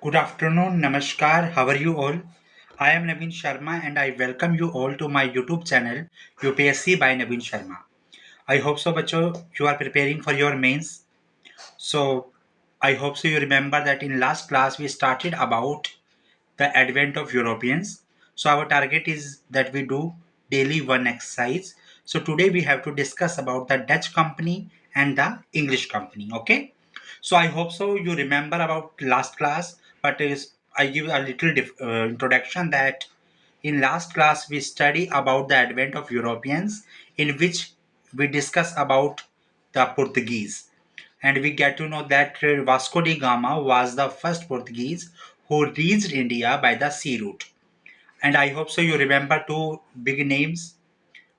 Good afternoon, Namaskar. How are you all? I am Naveen Sharma and I welcome you all to my YouTube channel UPSC by Naveen Sharma. I hope so, बच्चों, you are preparing for your mains. So, I hope so you remember that in last class we started about the advent of Europeans. So, our target is that we do daily one exercise. So, today we have to discuss about the Dutch company and the English company. Okay. So I hope so you remember about last class, but I give a little introduction that in last class we study about the advent of Europeans, in which we discuss about the Portuguese, and we get to know that Vasco da Gama was the first Portuguese who reached India by the sea route. And I hope so you remember two big names,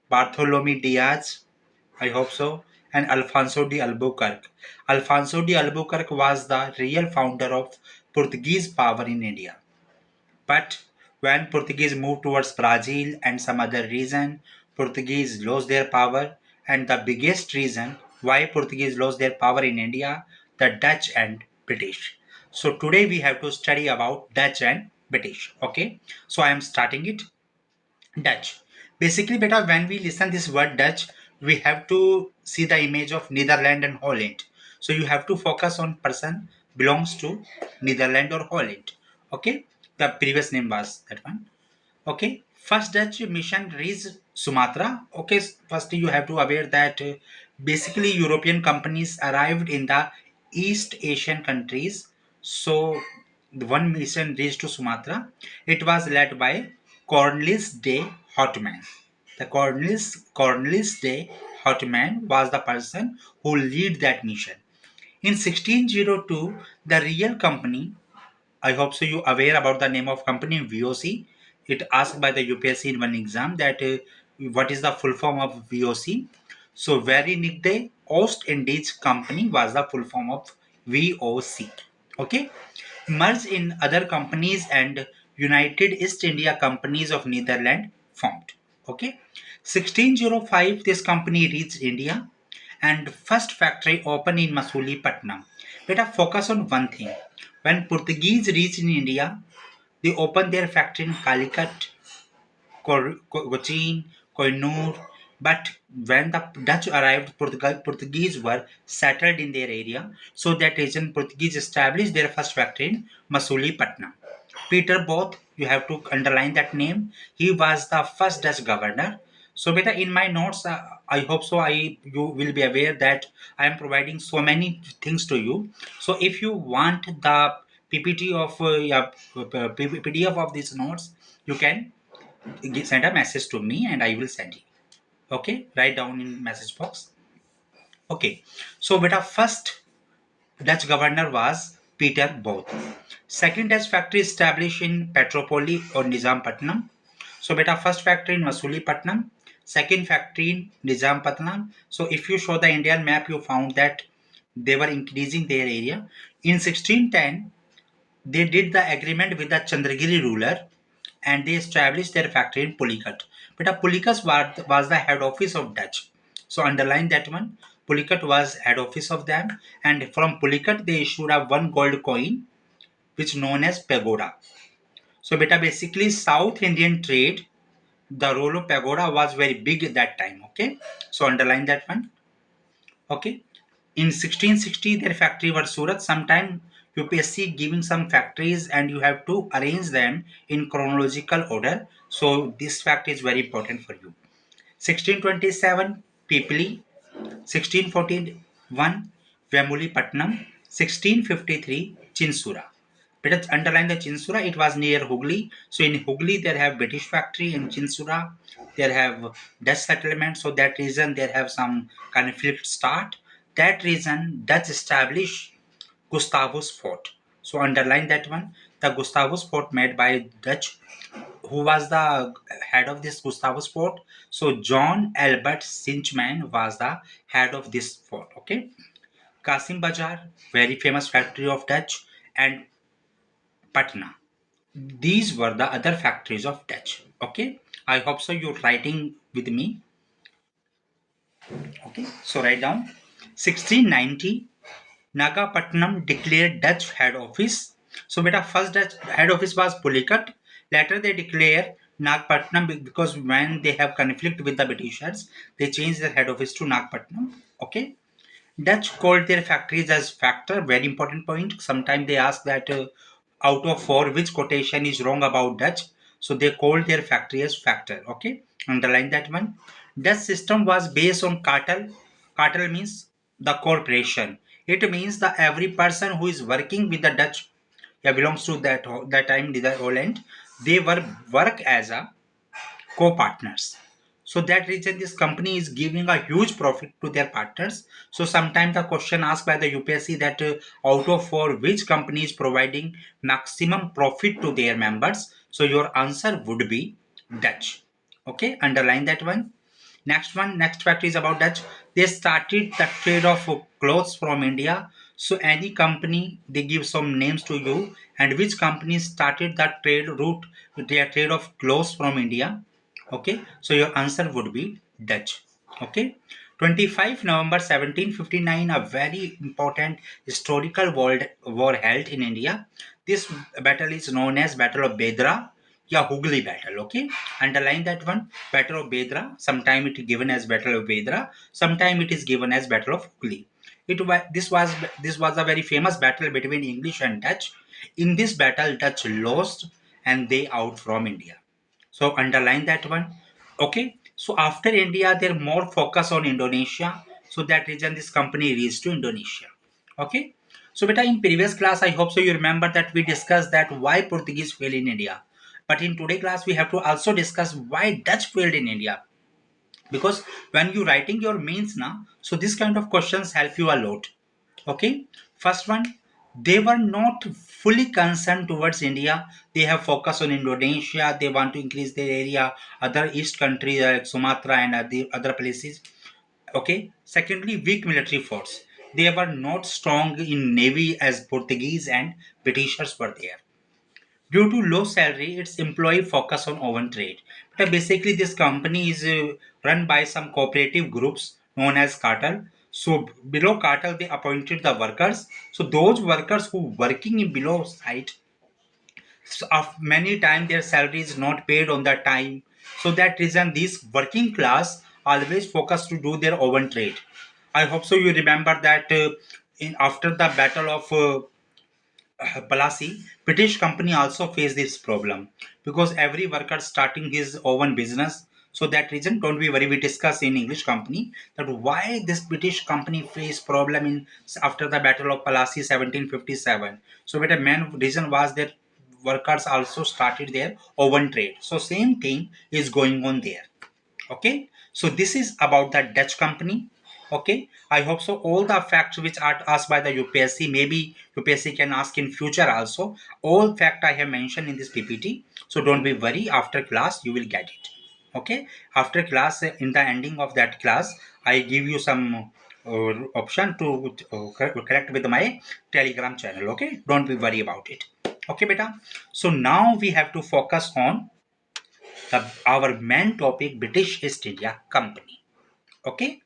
Bartholomew Diaz, I hope so, and Alfonso de Albuquerque. Alfonso de Albuquerque was the real founder of Portuguese power in India. But when Portuguese moved towards Brazil and some other region, Portuguese lost their power. And the biggest reason why Portuguese lost their power in India, the Dutch and British. So today we have to study about Dutch and British. Okay, so I am starting it. Dutch. Basically, beta, when we listen this word Dutch, we have to see the image of Netherlands and Holland. So you have to focus on person belongs to Netherlands or Holland. Okay, the previous name was that one. Okay, first Dutch mission reached Sumatra. Okay, first you have to aware that basically European companies arrived in the East Asian countries. So the one mission reached to Sumatra. It was led by Cornelis de Houtman. The Cornelis de Houtman was the person who led that mission. In 1602, the real company, I hope so you aware about the name of company VOC. It asked by the UPSC in one exam that what is the full form of VOC. So Verenigde Oost Indies Company was the full form of VOC. Okay, merged in other companies and United East India Companies of Netherlands formed. Okay, 1605 this company reached India and first factory opened in Masulipatam. Beta focus on one thing. When Portuguese reached in India, they opened their factory in Calicut, Cochin, Koinur. But when the Dutch arrived, Portuguese were settled in their area. So that region, Portuguese established their first factory in Masulipatam. Peter Both, you have to underline that name. He was the first Dutch governor. So, beta, in my notes, I hope so. You will be aware that I am providing so many things to you. So, if you want the PPT of yeah, PDF of these notes, you can send a message to me and I will send you. Okay, write down in message box. Okay, so beta, first Dutch governor was Peter Both. Second Dutch factory established in Petropoli or Nizampatnam. So beta, first factory in Masulipatam, second factory in Nizampatnam. So if you show the Indian map, you found that they were increasing their area. In 1610, they did the agreement with the Chandragiri ruler and they established their factory in Pulicat. But Pulicat was the head office of Dutch. So underline that one. Pulicat was head office of them, and from Pulicat they issued a one gold coin which known as pagoda. So beta, basically South Indian trade, the role of pagoda was very big at that time. Okay, so underline that one. Okay, in 1660 their factory was Surat. Sometime UPSC giving some factories and you have to arrange them in chronological order. So this fact is very important for you. 1627 Pipli, 1641 Vemuli Patnam, 1653 Chinsura. Better underline the Chinsura, it was near Hooghly. So in Hooghly there have British factory, in Chinsura there have Dutch settlement. So that reason there have some conflict start. That reason Dutch establish Gustavus Fort. So underline that one. The Gustavus Fort made by Dutch. Who was the head of this Gustavus Fort? So John Albert Sinchman was the head of this fort. Okay. Kasim Bazaar, very famous factory of Dutch, and Patna. These were the other factories of Dutch. Okay. I hope so you're writing with me. Okay. So write down 1690 Nagapatnam declared Dutch head office So beta first Dutch head office was Pulicat. Later they declare Nagpatnam because when they have conflict with the Britishers, they change their head office to Nagpatnam. Okay. Dutch called their factories as factor. Very important point. Sometimes they ask that out of four, which quotation is wrong about Dutch? So they called their factory as factor. Okay, underline that one. Dutch system was based on cartel. Cartel means the corporation. It means that every person who is working with the Dutch, yeah, belongs to that time the Holland. They were work as a co-partners. So that reason this company is giving a huge profit to their partners. So sometimes the question asked by the UPSC that out of four, which company is providing maximum profit to their members? So your answer would be Dutch. Okay, underline that one. Next one, next fact is about Dutch. They started the trade of clothes from India. So any company, they give some names to you, and which company started that trade route, their trade of clothes from India. Okay, so your answer would be Dutch. Okay, 25 November 1759, a very important historical world war held in India. This battle is known as Battle of Bedra. Yeah, Hooghly battle. Okay, underline that one. Battle of Bedra. Sometime it is given as Battle of Bedra. Sometime it is given as Battle of Hooghly. This was a very famous battle between English and Dutch. In this battle, Dutch lost and they out from India. So underline that one. Okay. So after India, they're more focus on Indonesia. So that reason this company reached to Indonesia. Okay. So beta in previous class, I hope so you remember that we discussed that why Portuguese failed in India. But in today class, we have to also discuss why Dutch failed in India. Because when you writing your mains now, so this kind of questions help you a lot. Okay, first one, they were not fully concerned towards India. They have focus on Indonesia. They want to increase their area, other east countries like Sumatra and other places. Okay, secondly, weak military force. They were not strong in navy as Portuguese and Britishers were there. Due to low salary, its employee focus on open trade. But basically, this company is run by some cooperative groups known as cartel. So below cartel, they appointed the workers. So those workers who working in below site, so of many times their salary is not paid on the time. So that reason, this working class always focus to do their own trade. I hope so. You remember that in after the battle of Palasi, British company also face this problem because every worker starting his own business. So that reason, don't be worried. We discuss in English company that why this British company face problem in after the Battle of Palasi 1757. So, but the main reason was that workers also started their own trade. So same thing is going on there. Okay, so this is about the Dutch company. Okay, I hope so all the facts which are asked by the UPSC, maybe UPSC can ask in future also, all fact I have mentioned in this PPT. So don't be worried, after class you will get it. Okay, after class, in the ending of that class, I give you some option to correct with my telegram channel. Okay, don't be worried about it. Okay beta, so now we have to focus on our main topic, British East India Company. Okay,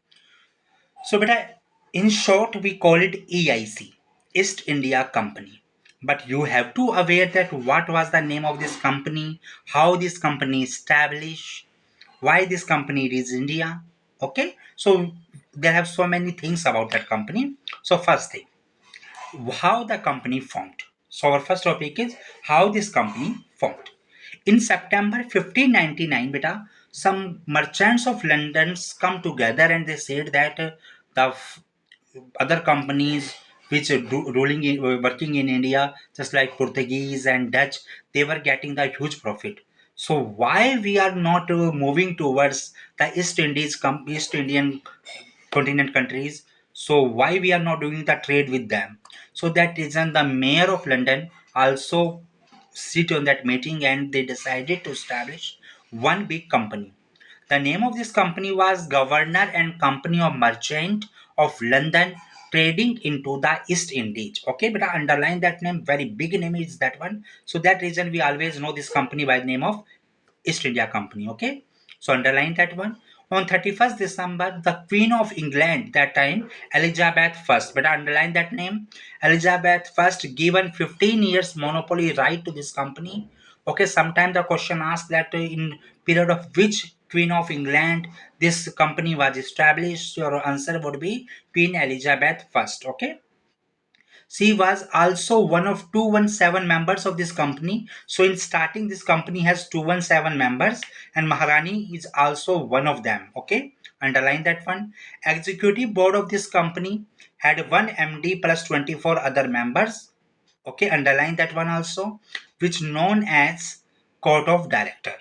so beta, in short, we call it EIC, East India Company. But you have to aware that what was the name of this company, how this company established, why this company is India. Okay, so there have so many things about that company. So first thing, how the company formed. So our first topic is how this company formed. In September 1599, beta, some merchants of London come together and they said that the other companies which working in India, just like Portuguese and Dutch, they were getting the huge profit. So why we are not moving towards the East Indian continent countries? So why we are not doing the trade with them? So that reason, the mayor of London also sit on that meeting and they decided to establish one big company. The name of this company was Governor and Company of Merchant of London, trading into the East Indies. Okay, but I underline that name. Very big name is that one. So that reason we always know this company by the name of East India Company. Okay, so underline that one. On 31st December, the Queen of England, that time Elizabeth I, but underline that name, Elizabeth I, given 15 years monopoly right to this company. Okay, sometimes the question asked that in period of which Queen of England this company was established. Your answer would be Queen Elizabeth I. Okay. She was also one of 217 members of this company. So in starting, this company has 217 members and Maharani is also one of them. Okay, underline that one. Executive board of this company had one MD plus 24 other members. Okay, underline that one also, which known as court of director.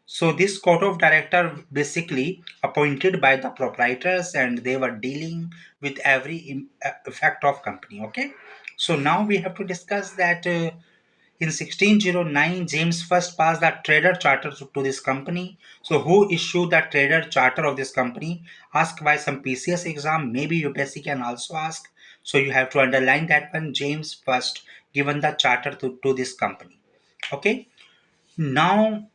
So this court of director basically appointed by the proprietors and they were dealing with every effect of company. Okay. So now we have to discuss that in 1609 James first passed the trader charter to this company. So who issued the trader charter of this company? Asked by some PCS exam, maybe UPSC can also ask. So you have to underline that one. James first given the charter to this company. Okay. Now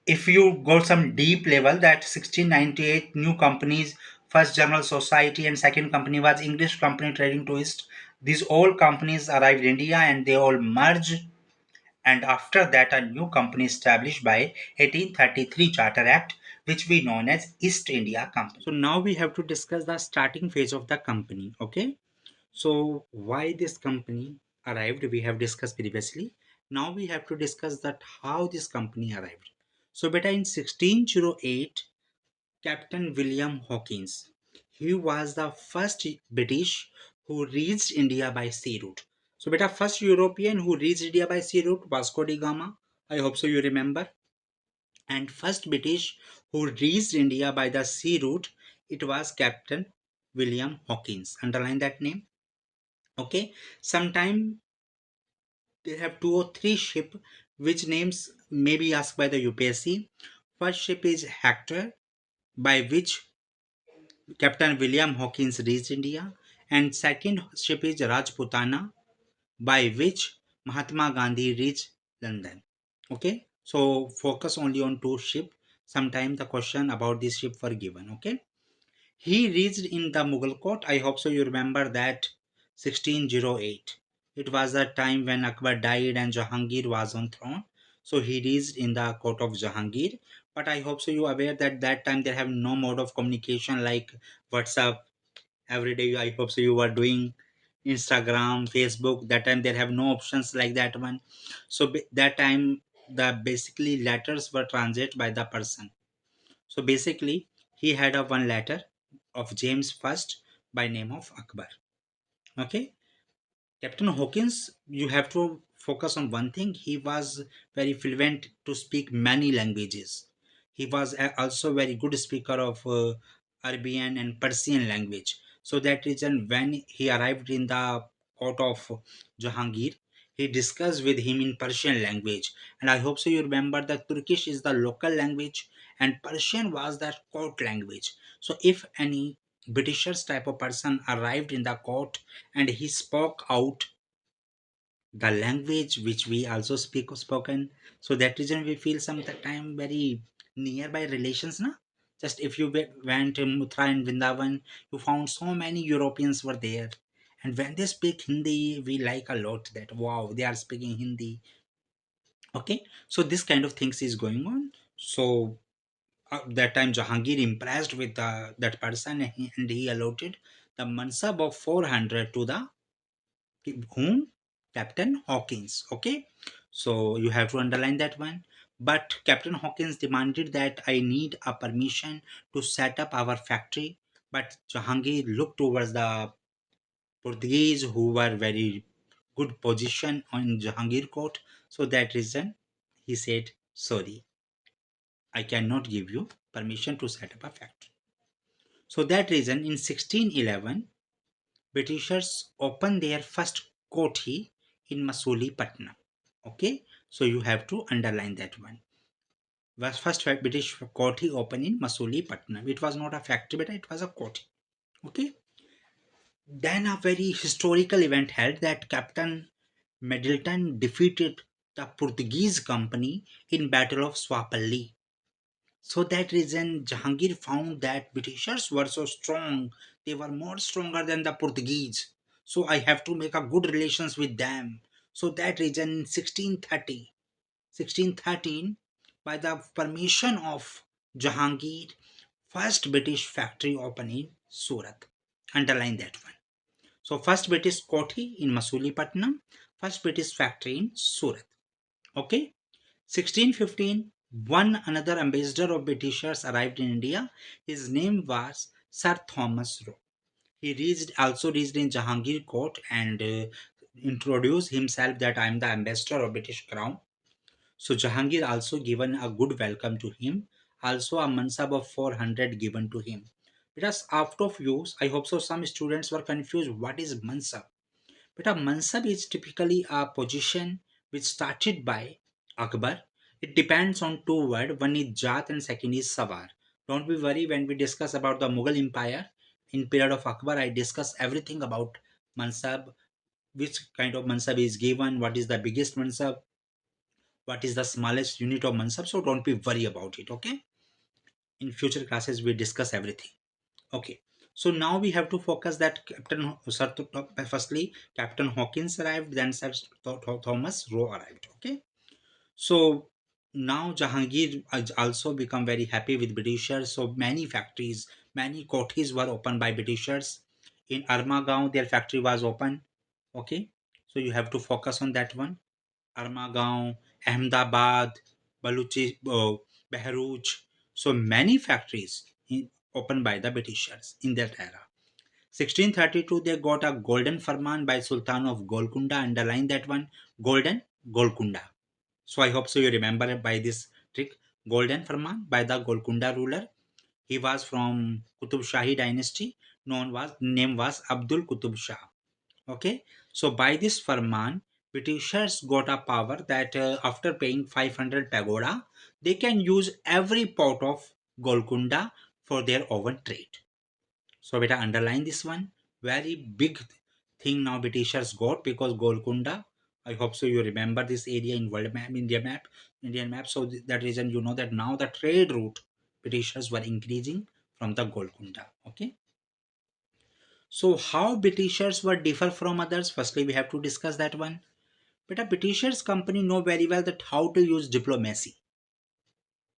if you go some deep level, that 1698 new companies, first general society and second company was English company trading twist. These all companies arrived in India and they all merged, and after that a new company established by 1833 Charter Act, which we known as East India Company. So now we have to discuss the starting phase of the company. Okay, so why this company arrived, we have discussed previously. Now we have to discuss that how this company arrived. So beta in 1608, Captain William Hawkins, he was the first British who reached India by sea route. So beta first European who reached India by sea route, Vasco da Gama. I hope so you remember. And first British who reached India by the sea route, it was Captain William Hawkins. Underline that name. Okay, sometime they have two or three ship which names may be asked by the UPSC. First ship is Hector, by which Captain William Hawkins reached India, and second ship is Rajputana, by which Mahatma Gandhi reached London. Okay, so focus only on two ship. Sometimes the question about this ship were given. Okay, he reached in the Mughal court. I hope so you remember that 1608. It was the time when Akbar died and Jahangir was on throne. So he reached in the court of Jahangir. But I hope so you aware that that time they have no mode of communication like WhatsApp. Every day I hope so you were doing Instagram, Facebook. That time they have no options like that one. So that time the basically letters were translated by the person. So basically, he had a one letter of James first by name of Akbar. Okay, Captain Hawkins, you have to focus on one thing. He was very fluent to speak many languages. He was also very good speaker of Arabian and Persian language. So that reason, when he arrived in the court of Jahangir, he discussed with him in Persian language. And I hope so you remember that Turkish is the local language and Persian was the court language. So if any Britishers type of person arrived in the court and he spoke out the language which we also speak spoken, so that reason we feel sometime very nearby relations na. Just if you went to Muthra and Vrindavan, you found so many Europeans were there, and when they speak Hindi we like a lot that wow they are speaking Hindi. Okay, so this kind of things is going on. So that time Jahangir impressed with that person, and he allotted the mansab of 400 to the whom? Captain Hawkins. Okay, so you have to underline that one. But Captain Hawkins demanded that I need a permission to set up our factory. But Jahangir looked towards the Portuguese who were very good position on Jahangir court. So that reason he said, sorry, I cannot give you permission to set up a factory. So that reason in 1611 Britishers opened their first kothi in Masulipatam. Okay, so you have to underline that one. Was first British kothi opened in Masulipatam. It was not a factory, but it was a kothi. Okay. Then a very historical event held that Captain Middleton defeated the Portuguese company in Battle of Swapalli. So that reason Jahangir found that Britishers were so strong, they were more stronger than the Portuguese. So I have to make a good relations with them. So that reason in 1613, by the permission of Jahangir, first British factory opened in Surat. Underline that one. So first British Koti in Masulipatanam, first British factory in Surat. Okay. 1615, one another ambassador of Britishers arrived in India. His name was Sir Thomas Roe. He also reached in Jahangir court and introduced himself that I am the ambassador of British Crown. So Jahangir also given a good welcome to him. Also a mansab of 400 given to him. Because out of use, I hope so some students were confused what is mansab. But a mansab is typically a position which started by Akbar. It depends on two words. One is Jat and second is Sawar. Don't be worried when we discuss about the Mughal Empire. In period of Akbar, I discuss everything about mansab, which kind of mansab is given, what is the biggest mansab, what is the smallest unit of mansab. So don't be worried about it. Okay. In future classes, we discuss everything. Okay. So now we have to focus that firstly Captain Hawkins arrived, then Sir Thomas Roe arrived. Okay. So now Jahangir has also become very happy with Britishers. So many factories, many cottages were opened by Britishers. In Armagaon, their factory was open. Okay. So you have to focus on that one. Armagaon, Ahmedabad, Baluchi, Behruch. So many factories opened by the Britishers in that era. 1632, they got a golden farman by Sultan of Golconda. Underline that one. Golden Golconda. So I hope so you remember it by this trick. Golden farman by the Golconda ruler. He was from Qutub Shahi dynasty. Name was Abdul Qutub Shah. Okay. So by this farman, Britishers got a power that after paying 500 pagoda, they can use every pot of Golconda for their oven trade. So beta underline this one. Very big thing now Britishers got because Golconda. I hope so you remember this area in world map, Indian map. So that reason you know that now the trade route Britishers were increasing from the Golconda. Okay. So how Britishers were differ from others? Firstly, we have to discuss that one. But a Britishers company know very well that how to use diplomacy.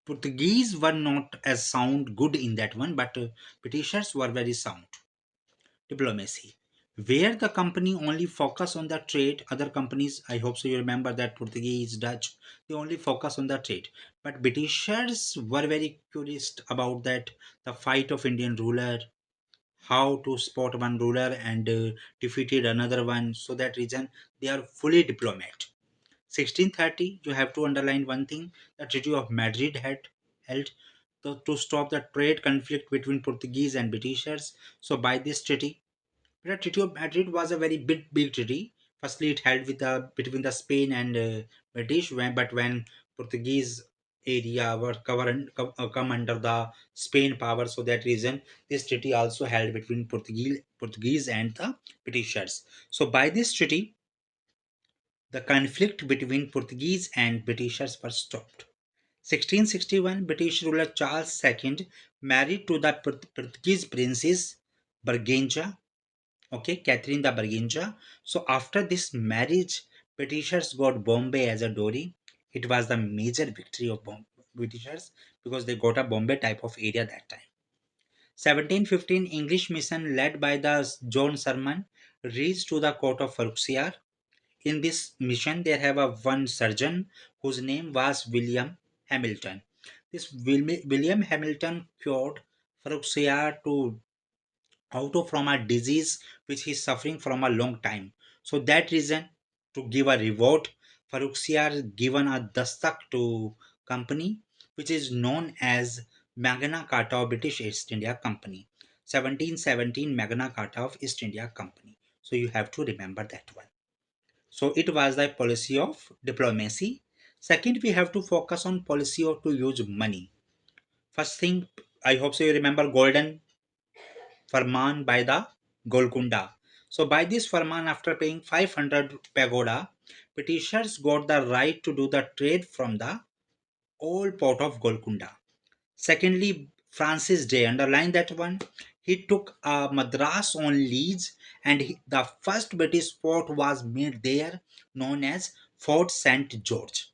Portuguese were not as sound good in that one, but Britishers were very sound. Diplomacy. Where the company only focus on the trade, other companies, I hope so you remember that Portuguese, Dutch, they only focus on the trade. But Britishers were very curious about that, the fight of Indian ruler, how to spot one ruler and defeated another one. So that reason they are fully diplomat. 1630, you have to underline one thing, the Treaty of Madrid had held to stop the trade conflict between Portuguese and Britishers. So by this treaty, the Treaty of Madrid was a very big treaty. Firstly, it held with the between the Spain and British, but when Portuguese area were come under the Spain power, so that reason this treaty also held between Portuguese and the Britishers. So by this treaty, the conflict between Portuguese and Britishers was stopped. 1661, British ruler Charles II married to the Portuguese princess Berganza, okay, Catherine the Berganza. So after this marriage, Britishers got Bombay as a dowry. It was the major victory of Britishers because they got a Bombay type of area that time. 1715, English mission led by the John Sherman reached to the court of Farrukhsiyar. In this mission, there have a one surgeon whose name was William Hamilton. This William Hamilton cured Farrukhsiyar to out of from a disease which he is suffering from a long time. So that reason, to give a reward, Farrukhsiyar given a dastak to company which is known as Magna Carta of British East India Company. 1717 Magna Carta of East India Company. So you have to remember that one. So it was the policy of diplomacy. Second, we have to focus on policy of to use money. First thing, I hope so you remember Golden Farman by the Golconda. So by this Farman, after paying 500 pagoda, Britishers got the right to do the trade from the old port of Golconda. Secondly, Francis Day, underline that one. He took Madras on lease, and the first British fort was made there, known as Fort St. George.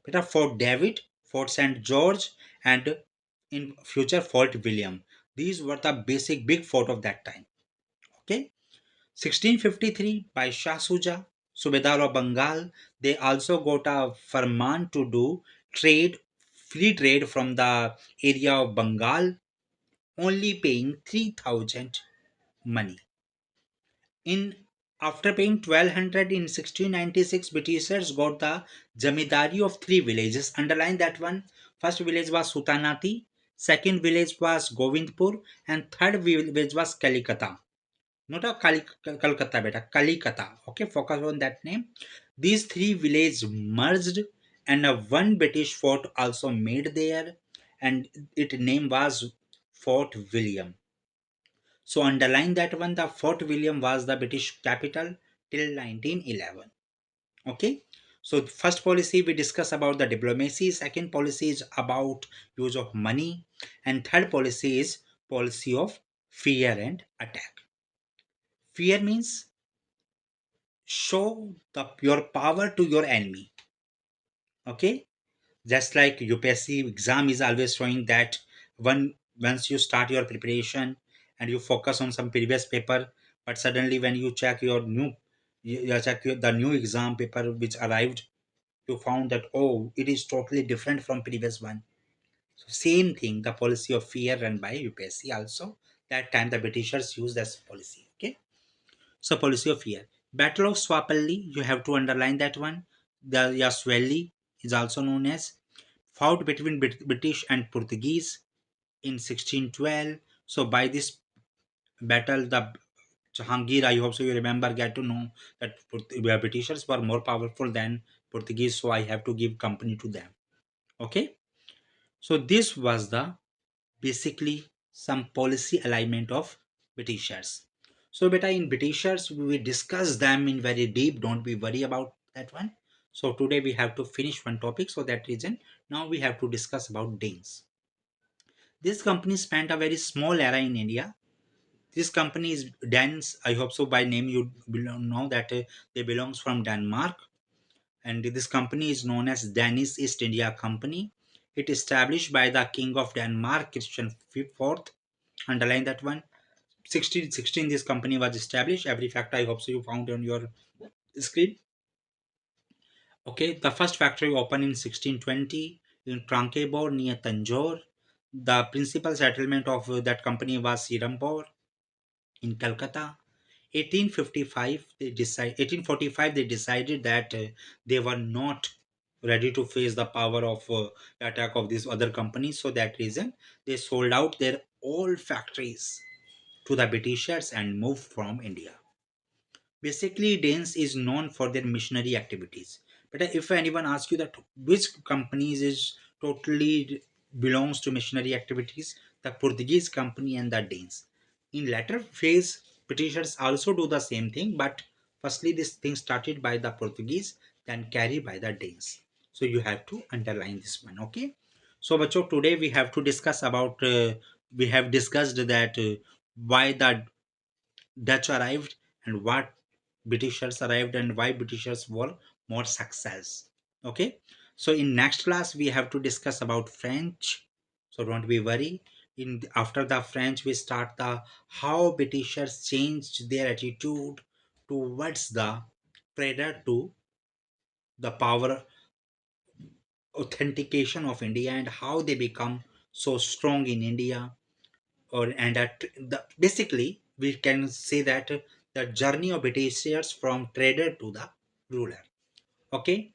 Beta Fort David, Fort St. George, and in future Fort William. These were the basic big fort of that time. Okay. 1653 by Shah Suja, Subedar of Bengal. They also got a farman to do trade, free trade from the area of Bengal, only paying 3,000 money. In after paying 1200 in 1696, Britishers got the Jamidari of three villages. Underline that one. First village was Sultanati, second village was Govindpur, and third village was Kalikata. Not a Calcutta, beta, Kalikata. Okay, focus on that name. These three villages merged, and a one British fort also made there, and its name was Fort William. So underline that one. The Fort William was the British capital till 1911. Okay. So first policy we discuss about the diplomacy. Second policy is about use of money, and third policy is policy of fear and attack. Fear means show your power to your enemy. Okay, just like UPSC exam is always showing that once you start your preparation and you focus on some previous paper, but suddenly when you check your new the new exam paper which arrived, you found that, oh, it is totally different from previous one. So same thing, the policy of fear run by UPSC also. That time the Britishers used this policy. Okay. So policy of fear. Battle of Swapalli, you have to underline that one. The Yaswali is also known as fought between British and Portuguese in 1612. So by this battle, the Jahangir, I hope so you remember, get to know that Britishers were more powerful than Portuguese, so I have to give company to them. Okay, so this was the basically some policy alignment of Britishers. So beta in Britishers we discuss them in very deep. Don't be worry about that one. So today we have to finish one topic. So that reason now we have to discuss about Danes. This company spent a very small era in India. This company is Danes. I hope so by name you know that they belongs from Denmark, and this company is known as Danish East India Company. It established by the King of Denmark, Christian IV. Underline that one. 1616 this company was established. Every fact I hope so you found on your screen. Okay, the first factory opened in 1620 in Trankebor near Tanjore. The principal settlement of that company was Sirampur in Calcutta. 1845 they decided that they were not ready to face the power of attack of this other company. So that reason they sold out their old factories to the Britishers and moved from India. Basically, Danes is known for their missionary activities. But if anyone asks you that which companies is totally belongs to missionary activities, the Portuguese company and the Danes. In latter phase, Britishers also do the same thing, but firstly this thing started by the Portuguese, then carried by the Danes. So you have to underline this one, okay? So, bacho, today we have to discuss about we have discussed that why the Dutch arrived and what Britishers arrived and why Britishers were more success. Okay. So in next class we have to discuss about French. So don't be worry. In after the French we start the how Britishers changed their attitude towards the prior to the power authentication of India and how they become so strong in India or and at basically we can say that the journey of Britishers from trader to the ruler. Okay,